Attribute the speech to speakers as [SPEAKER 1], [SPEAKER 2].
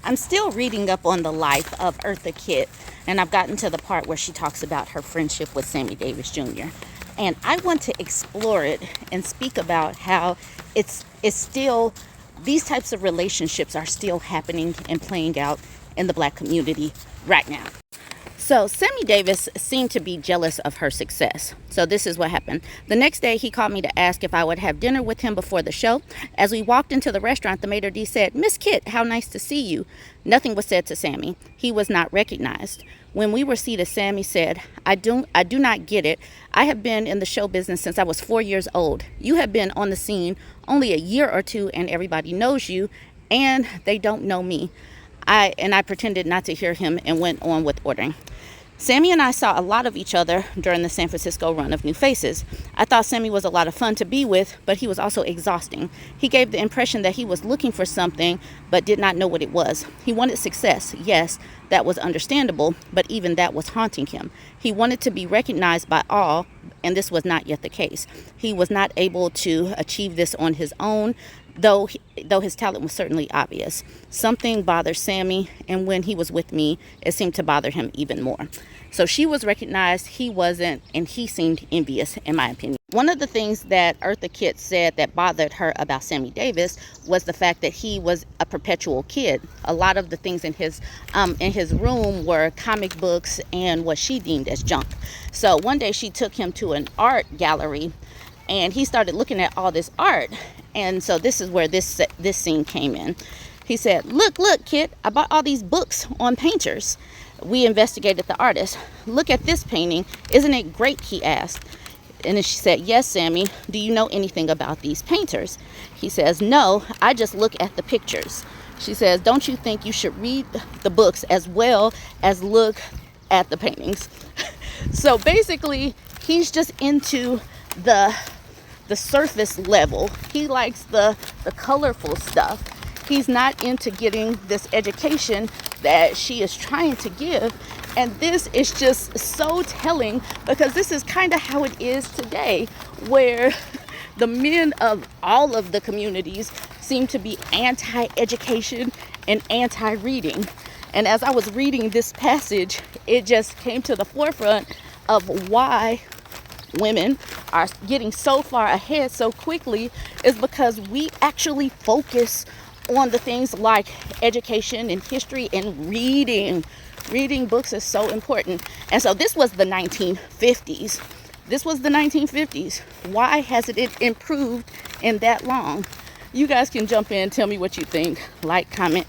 [SPEAKER 1] I'm still reading up on the life of Eartha Kitt, and I've gotten to the part where she talks about her friendship with Sammy Davis Jr. And I want to explore it and speak about how it's still, these types of relationships are still happening and playing out in the black community right now. So Sammy Davis seemed to be jealous of her success. So this is what happened. The next day, he called me to ask if I would have dinner with him before the show. As we walked into the restaurant, the maitre d' said, "Miss Kitt, how nice to see you." Nothing was said to Sammy. He was not recognized. When we were seated, Sammy said, I do not get it. I have been in the show business since I was 4 years old. You have been on the scene only a year or two, and everybody knows you, and they don't know me." I pretended not to hear him and went on with ordering. Sammy and I saw a lot of each other during the San Francisco run of New Faces. I thought Sammy was a lot of fun to be with, but he was also exhausting. He gave the impression that he was looking for something, but did not know what it was. He wanted success. Yes, that was understandable, but even that was haunting him. He wanted to be recognized by all, and this was not yet the case. He was not able to achieve this on his own, though his talent was certainly obvious. Something bothered Sammy, and when he was with me, it seemed to bother him even more. So she was recognized, he wasn't, and he seemed envious, in my opinion. One of the things that Eartha Kitt said that bothered her about Sammy Davis was the fact that he was a perpetual kid. A lot of the things in his room were comic books and what she deemed as junk. So one day she took him to an art gallery, and he started looking at all this art. And so this is where this scene came in. He said, look, Kitt, I bought all these books on painters." We investigated the artist. "Look at this painting. Isn't it great?" he asked. And then she said, "Yes, Sammy. Do you know anything about these painters?" He says, "No, I just look at the pictures." She says, "Don't you think you should read the books as well as look at the paintings?" So basically, he's just into the surface level. He likes the colorful stuff. He's not into getting this education that she is trying to give. And this is just so telling, because this is kind of how it is today, where the men of all of the communities seem to be anti-education and anti-reading. And as I was reading this passage, it just came to the forefront of why women are getting so far ahead so quickly, is because we actually focus on the things like education and history and reading. Reading books is so important. And so this was the 1950s. This was the 1950s. Why hasn't it improved in that long? You guys can jump in, tell me what you think. Like, comment,